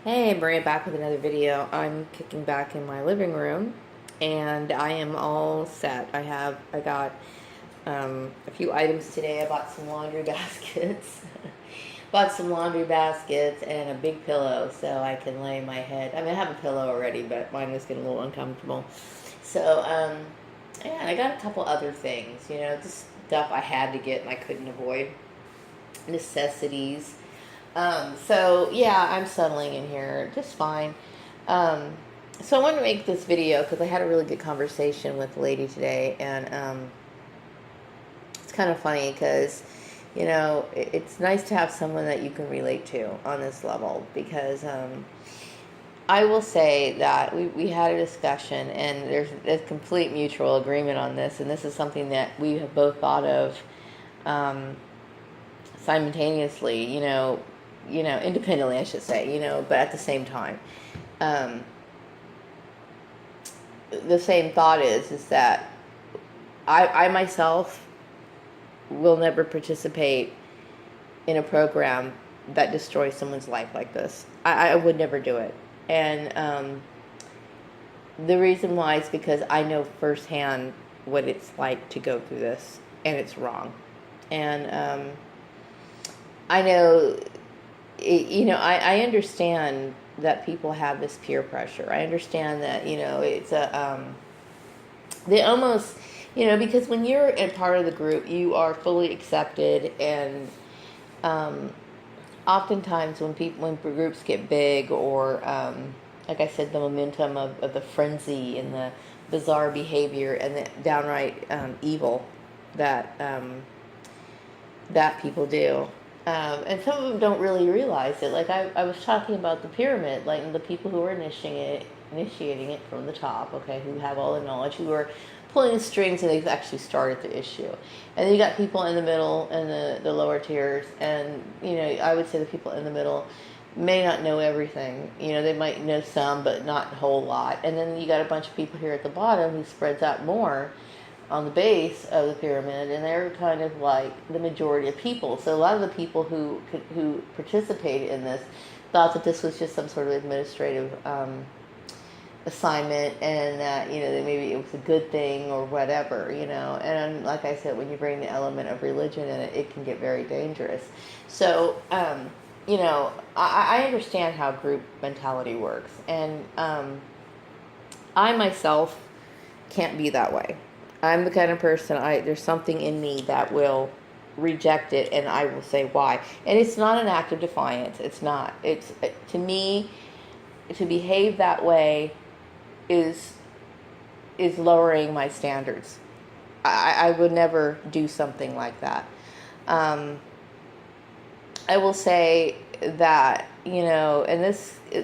Hey, Maria back with another video. I'm kicking back in my living room and I am all set. I got a few items today. I bought some laundry baskets. Bought some laundry baskets and a big pillow so I can lay my head. I mean, I have a pillow already, but mine was getting a little uncomfortable. So, yeah, and I got a couple other things, just stuff I had to get and I couldn't avoid. Necessities. So yeah, I'm settling in here just fine. Um, so I wanted to make this video because I had a really good conversation with a lady today, and it's kind of funny because it's nice to have someone that you can relate to on this level because I will say that we had a discussion and there's complete mutual agreement on this, and this is something that we have both thought of simultaneously, independently, I should say, but at the same time. The same thought is that I myself will never participate in a program that destroys someone's life like this. I would never do it. And the reason why is because I know firsthand what it's like to go through this, and it's wrong. And I know, I understand that people have this peer pressure. I understand that, it's they almost, because when you're a part of the group, you are fully accepted. And oftentimes when groups get big or, like I said, the momentum of the frenzy and the bizarre behavior and the downright evil that that people do. And some of them don't really realize it. Like I was talking about the pyramid, like the people who are initiating it from the top, okay, who have all the knowledge, who are pulling the strings, and they've actually started the issue. And then you got people in the middle and the lower tiers, and I would say the people in the middle may not know everything. They might know some, but not a whole lot. And then you got a bunch of people here at the bottom who spreads out more on the base of the pyramid, and they're kind of like the majority of people. So a lot of the people who participated in this thought that this was just some sort of administrative assignment, and that that maybe it was a good thing or whatever. And like I said, when you bring the element of religion in it, it can get very dangerous. So I understand how group mentality works, and I myself can't be that way. I'm the kind of person, there's something in me that will reject it, and I will say why. And it's not an act of defiance. It's not. It's, to me, to behave that way is lowering my standards. I would never do something like that. I will say that, and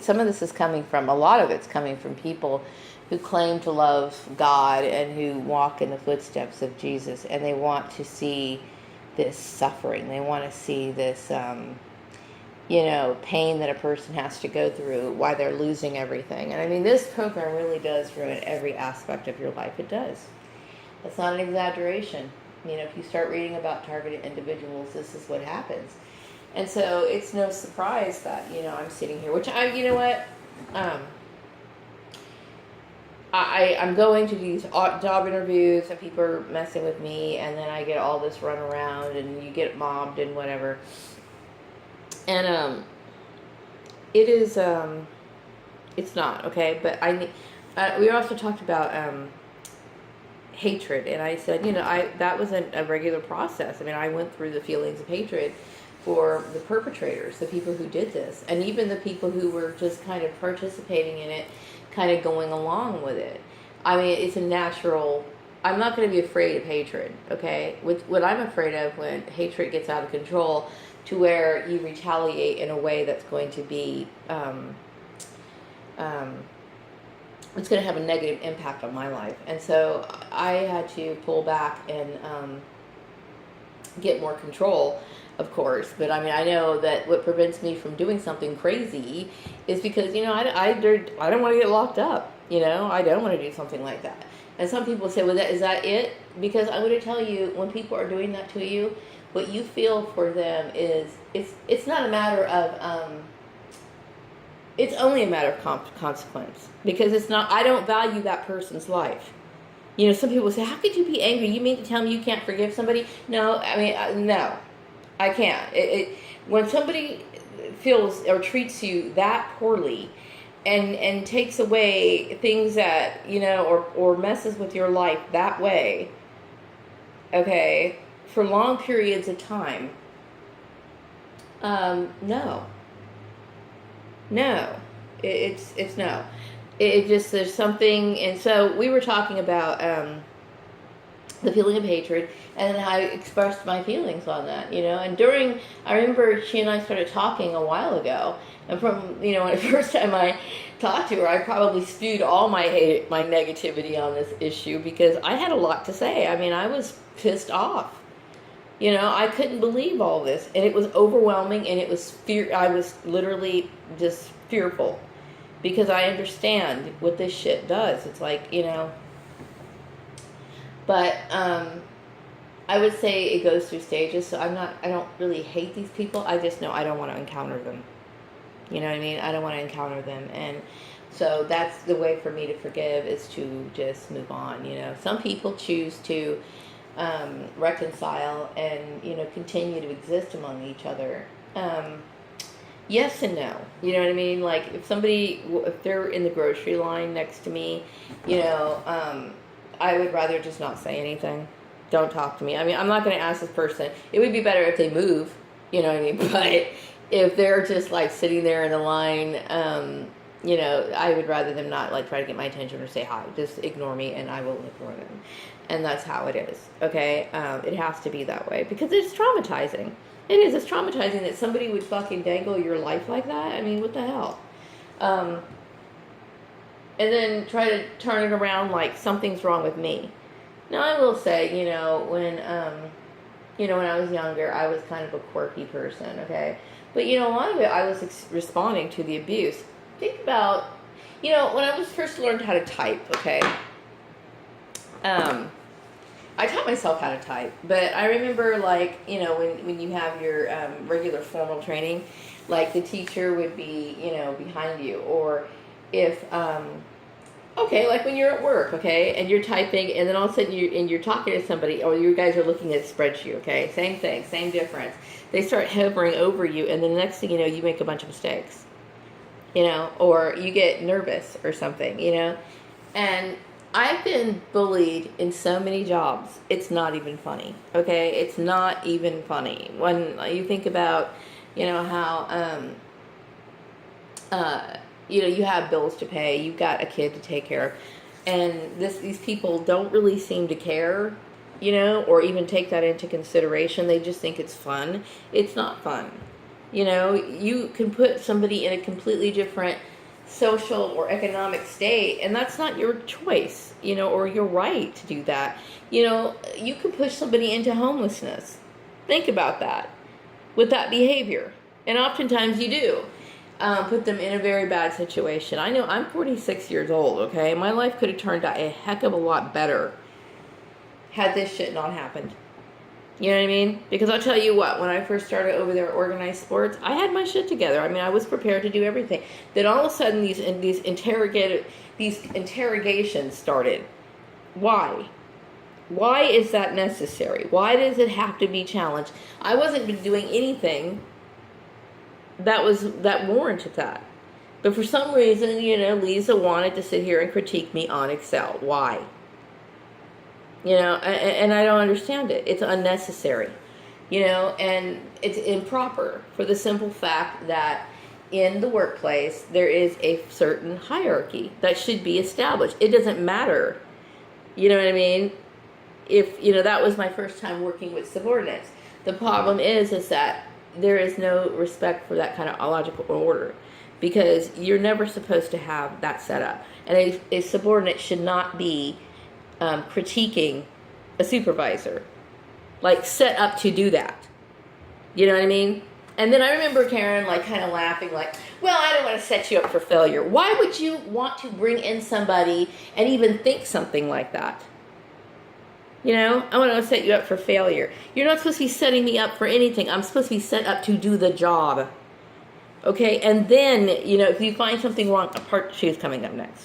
some of this is coming from, a lot of it's coming from people who claim to love God and who walk in the footsteps of Jesus, and they want to see this suffering. They want to see this, pain that a person has to go through while they're losing everything. And I mean, this program really does ruin every aspect of your life. It does. That's not an exaggeration. If you start reading about targeted individuals, this is what happens. And so it's no surprise that, I'm sitting here, which I'm going to these job interviews and people are messing with me, and then I get all this run around and you get mobbed and whatever. And it is it's not okay, but we also talked about hatred, and I said that was a regular process. I mean, I went through the feelings of hatred for the perpetrators, the people who did this, and even the people who were just kind of participating in it, kind of going along with it. I mean, it's a natural. I'm not going to be afraid of hatred, okay? What I'm afraid of when hatred gets out of control to where you retaliate in a way that's going to be, it's going to have a negative impact on my life. And so I had to pull back and get more control, of course. But I mean, I know that what prevents me from doing something crazy is because, I don't want to get locked up. I don't want to do something like that. And some people say, well, is that it? Because I'm going to tell you, when people are doing that to you, what you feel for them is, it's not a matter of, it's only a matter of consequence, because it's not. I don't value that person's life. You know, some people say, "How could you be angry? You mean to tell me you can't forgive somebody?" No, I mean, no, I can't. When somebody feels or treats you that poorly, and takes away things that, you know, or messes with your life that way, okay, for long periods of time, no, it's no. It just, there's something. And so we were talking about the feeling of hatred, and I expressed my feelings on that, you know. And I remember she and I started talking a while ago, and from, you know, when the first time I talked to her, I probably spewed all my hate, my negativity on this issue, because I had a lot to say. I mean, I was pissed off. You know, I couldn't believe all this, and it was overwhelming, and it was fear. I was literally just fearful, because I understand what this shit does. It's like, you know. But I would say it goes through stages. So I don't really hate these people. I just know I don't want to encounter them. You know what I mean? I don't want to encounter them. And so that's the way for me to forgive, is to just move on. You know, some people choose to reconcile and, you know, continue to exist among each other. Yes and no. You know what I mean? Like, if they're in the grocery line next to me, you know, I would rather just not say anything. Don't talk to me. I mean, I'm not going to ask this person. It would be better if they move, you know what I mean? But if they're just like sitting there in a line, you know, I would rather them not like try to get my attention or say hi. Just ignore me, and I will ignore them. And that's how it is, okay? It has to be that way, because it's traumatizing. It is. It's traumatizing that somebody would fucking dangle your life like that. I mean, what the hell? And then try to turn it around like something's wrong with me. Now, I will say, you know, when I was younger, I was kind of a quirky person, okay? But, you know, a lot of it, I was responding to the abuse. Think about, you know, when I was first learned how to type, okay? I taught myself how to type, but I remember, like, you know, when you have your regular formal training, like, the teacher would be, you know, behind you, or if, okay, like when you're at work, okay, and you're typing, and then all of a sudden you're talking to somebody, or you guys are looking at a spreadsheet, okay, same thing, same difference. They start hovering over you, and then the next thing you know, you make a bunch of mistakes, you know, or you get nervous or something, you know. And I've been bullied in so many jobs, it's not even funny, okay? It's not even funny. When you think about, you know, how, you know, you have bills to pay, you've got a kid to take care of, and these people don't really seem to care, you know, or even take that into consideration. They just think it's fun. It's not fun. You know, you can put somebody in a completely different social or economic state, and that's not your choice, you know, or your right to do that. You know, you can push somebody into homelessness. Think about that with that behavior, and oftentimes you do. Put them in a very bad situation. I know I'm 46 years old, okay? My life could have turned out a heck of a lot better had this shit not happened. You know what I mean? Because I'll tell you what, when I first started over there at Organized Sports, I had my shit together. I mean, I was prepared to do everything. Then all of a sudden, these interrogations started. Why? Why is that necessary? Why does it have to be challenged? I wasn't doing anything that warranted that. But for some reason, you know, Lisa wanted to sit here and critique me on Excel. Why? You know, and I don't understand it. It's unnecessary, you know, and it's improper for the simple fact that in the workplace, there is a certain hierarchy that should be established. It doesn't matter, you know what I mean? If, you know, that was my first time working with subordinates. The problem is that there is no respect for that kind of logical order, because you're never supposed to have that set up. And a subordinate should not be critiquing a supervisor, like set up to do that. You know what I mean? And then I remember Karen like kind of laughing like, well, I don't want to set you up for failure. Why would you want to bring in somebody and even think something like that? You know, I want to set you up for failure. You're not supposed to be setting me up for anything. I'm supposed to be set up to do the job. Okay, and then, if you find something wrong, part two is coming up next.